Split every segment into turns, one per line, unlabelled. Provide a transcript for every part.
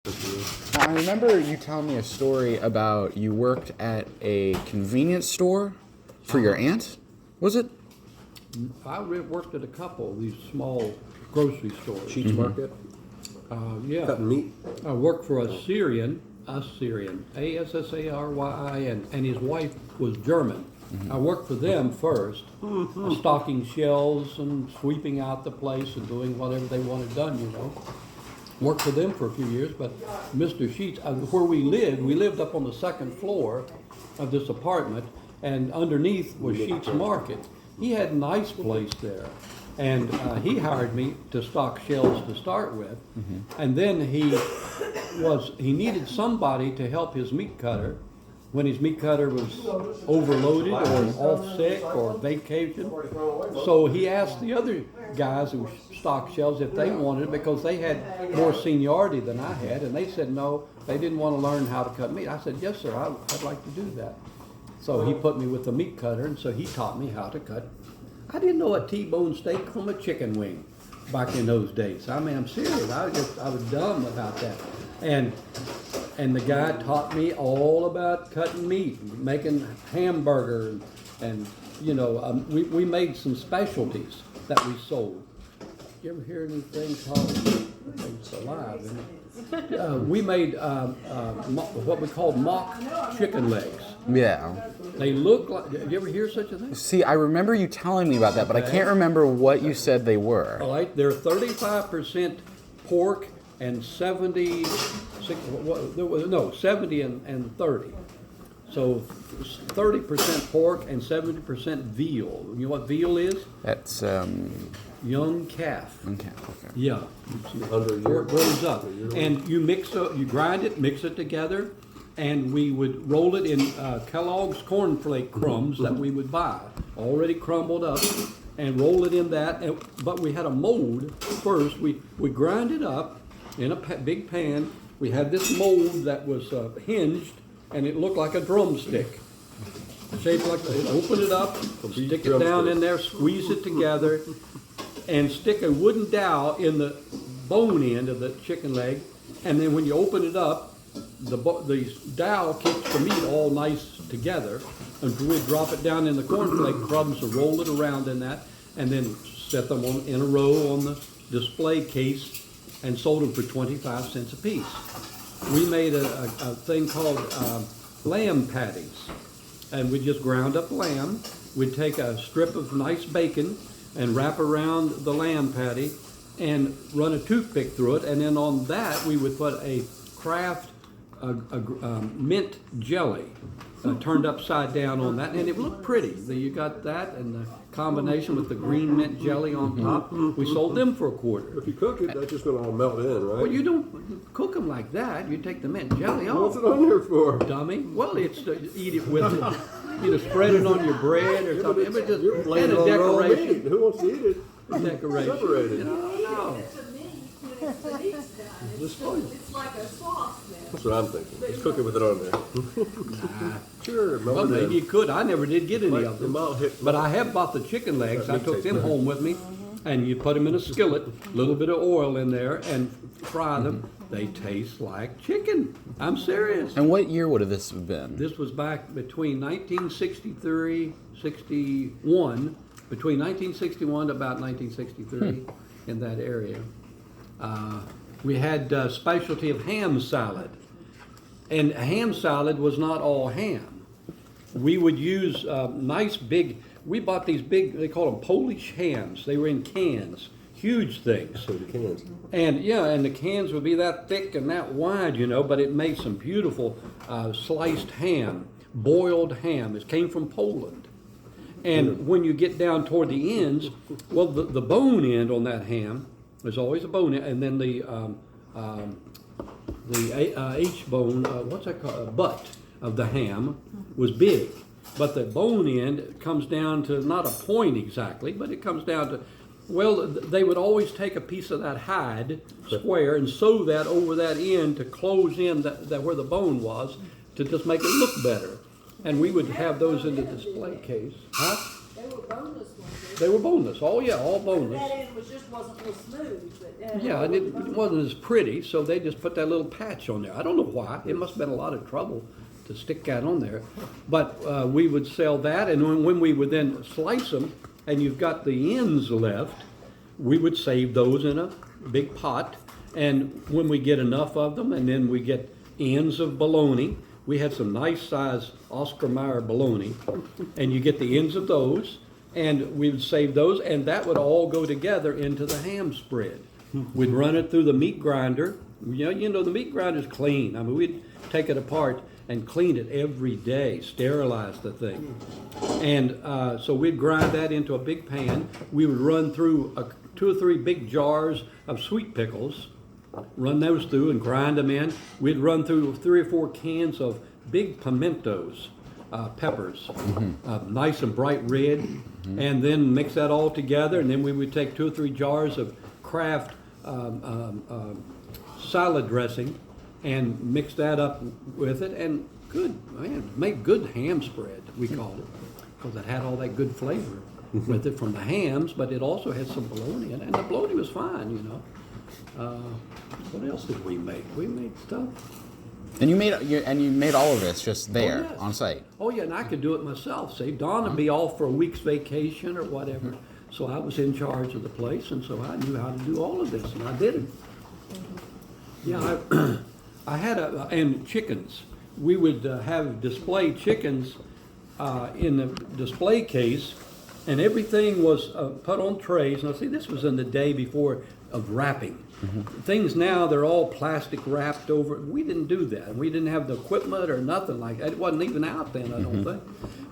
I remember you telling me a story about you worked at a convenience store for your aunt. Was it?
I worked at a couple of these small grocery stores.
Sheets Market,
Yeah,
cutting meat.
I worked for Assyrian, Assaryin, and his wife was German. I worked for them first, stocking shelves and sweeping out the place and doing whatever they wanted done. Worked for them for a few years, but Mr. Sheets, where we lived up on the second floor of this apartment, and underneath was Sheets Market. He had a nice place there, and he hired me to stock shelves to start with, and then he needed somebody to help his meat cutter when his meat cutter was overloaded or off sick or vacation. So he asked the other guys who stocked shelves if they wanted it because they had more seniority than I had, and they said no, they didn't want to learn how to cut meat. I said, yes, sir, I'd like to do that. So he put me with the meat cutter, and so he taught me how to cut. I didn't know a T-bone steak from a chicken wing back in those days. I mean, I'm serious. I was dumb about that. And the guy taught me all about cutting meat, making hamburger, and we made some specialties that we sold. You ever hear anything called? It's alive, isn't it? We made what we called mock chicken legs.
Yeah.
They look like. Did you ever hear such a thing?
See, I remember you telling me about that, but I can't remember what you said they were.
All right, they're 35% pork and 70 and 30. So 30% pork and 70% veal. You know what veal is?
That's
Young calf.
okay.
Yeah.
Under a
Before
year.
it grows up. And you grind it, mix it together, and we would roll it in Kellogg's cornflake crumbs that we would buy, already crumbled up, and roll it in that. But we had a mold first. We grind it up in a big pan. We had this mold that was hinged, and it looked like a drumstick. Shaped like that. Open it up, stick it down in there, squeeze it together, and stick a wooden dowel in the bone end of the chicken leg. And then when you open it up, the dowel keeps the meat all nice together. And we drop it down in the cornflake crumbs and roll it around in that, and then set them in a row on the display case and sold them for 25 cents a piece. We made a thing called lamb patties. And we just ground up lamb. We'd take a strip of nice bacon and wrap around the lamb patty and run a toothpick through it. And then on that, we would put a Kraft mint jelly turned upside down on that. And it looked pretty. You got that and the combination with the green mint jelly on top. We sold them for $0.25.
If you cook it, that's just going to all melt in, right?
Well, you don't cook them like that. You take the mint jelly
What's
off.
it on there for?
Dummy. Well, it's to eat it with it. Spread it on your bread or something. But just
You're laying
add
it
a
on raw meat.
decoration.
Who wants to eat it?
Decoration.
Separated.
No.
It's fine.
It's like a sauce then.
That's what I'm thinking. Just cook it with it on there. Sure,
Well,
melt it
maybe
in.
you could. I never did get any
Might-
of
it
them.
might hit-
But I have bought the chicken legs.
That
I
meat
took
tastes
them
better.
home with me, and you put them in a skillet, a little bit of oil in there, and fry them. They taste like chicken. I'm serious.
And what year would have this have been?
This was back between 1961 to about 1963 in that area. We had a specialty of ham salad. And ham salad was not all ham. We would use we bought these big, they call them Polish hams. They were in cans, huge things.
So the cans.
And the cans would be that thick and that wide, but it made some beautiful sliced ham, boiled ham. It came from Poland. And when you get down toward the ends, well, the bone end on that ham, there's always a bone end, and then the H-bone, what's that called? Butt of the ham was big. But the bone end comes down to not a point exactly, but it comes down to, well, they would always take a piece of that hide square and sew that over that end to close in that where the bone was to just make it look better. And we would have those in the display case. Huh?
They were boneless ones.
They were boneless. Oh yeah, all
That
boneless.
end wasn't real smooth, but.
Yeah, and it wasn't as pretty, so they just put that little patch on there. I don't know why. It must have been a lot of trouble to stick that on there. But we would sell that, and when we would then slice them, and you've got the ends left, we would save those in a big pot. And when we get enough of them, and then we get ends of bologna, we had some nice size Oscar Mayer bologna, and you get the ends of those, and we would save those, and that would all go together into the ham spread. We'd run it through the meat grinder. You know the meat grinder's clean. I mean, we'd take it apart and clean it every day, sterilize the thing. And so we'd grind that into a big pan. We would run through 2 or 3 big jars of sweet pickles, run those through and grind them in. We'd run through 3 or 4 cans of big pimentos, peppers, nice and bright red, and then mix that all together. And then we would take 2 or 3 jars of Kraft salad dressing and mix that up with it, and make good ham spread, we called it, because it had all that good flavor with it from the hams, but it also had some bologna in it, and the bologna was fine, you know. What else did we make? We made stuff.
And you made all of this just there
yes.
on site.
Oh yeah, and I could do it myself. See, Don would be off for a week's vacation or whatever, so I was in charge of the place, and so I knew how to do all of this, and I did it. Yeah, I had and chickens. We would have display chickens in the display case, and everything was put on trays. Now see, this was in the day before of wrapping. Things now, they're all plastic wrapped over. We didn't do that. We didn't have the equipment or nothing like that. It wasn't even out then, I don't think.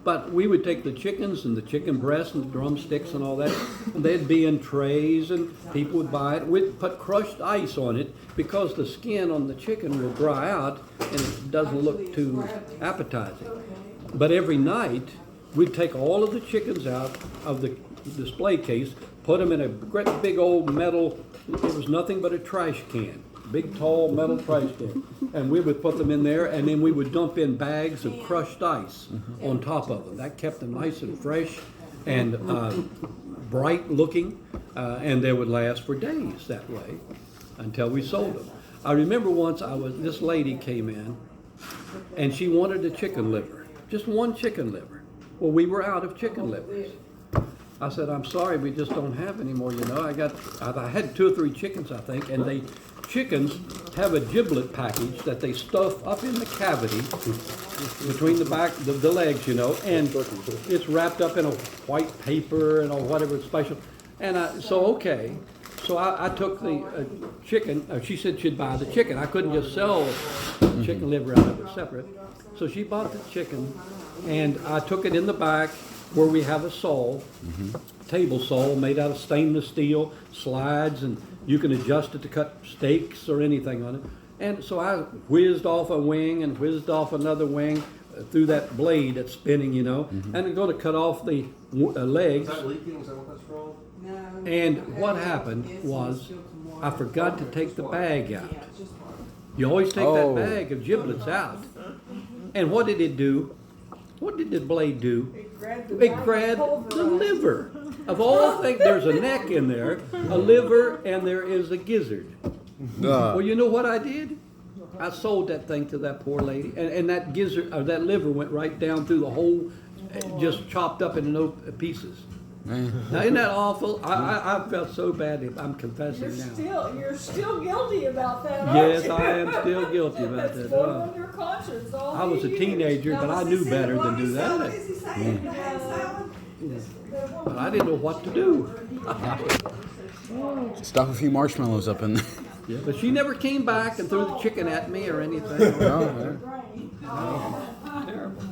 But we would take the chickens and the chicken breasts and the drumsticks and all that, and they'd be in trays, and people would buy it. We'd put crushed ice on it because the skin on the chicken will dry out and it doesn't look too appetizing. But every night, we'd take all of the chickens out of the display case, put them in a great big old metal, it was nothing but a trash can, big tall metal trash can. And we would put them in there, and then we would dump in bags of crushed ice on top of them. That kept them nice and fresh and bright looking, and they would last for days that way until we sold them. I remember once this lady came in, and she wanted a chicken liver, just one chicken liver. Well, we were out of chicken livers. I said, I'm sorry, we just don't have any more, you know. I had 2 or 3 chickens, I think, and chickens have a giblet package that they stuff up in the cavity between the legs, you know, and it's wrapped up in a white paper and whatever special. And so I took the chicken. She said she'd buy the chicken. I couldn't just sell the chicken liver out of it separate. So she bought the chicken, and I took it in the back where we have a saw, table saw made out of stainless steel, slides, and you can adjust it to cut steaks or anything on it. And so I whizzed off a wing and whizzed off another wing through that blade that's spinning, you know, and I'm going to cut off the legs.
Is that leaking? Is that what that's from?
No.
And what happened was I forgot to take the bag out. You always take that bag of giblets out. And what did it do? What did the blade do? It grabbed the liver. Of all things, there's a neck in there, a liver, and there is a gizzard. Well, you know what I did? I sold that thing to that poor lady, and that gizzard, or that liver went right down through the whole, just chopped up into no pieces. Now, isn't that awful? I felt so bad. I'm confessing now.
You're still guilty about that, aren't
Yes,
you?
I am still guilty about
That's
that.
going on your conscience all
I was a
these
teenager,
years.
but I knew better than do that.
Is he saying hand salad?
But I didn't know what to do.
Stuff a few marshmallows up in there.
Yeah, but she never came back and threw the chicken at me or anything.
Oh,
Terrible.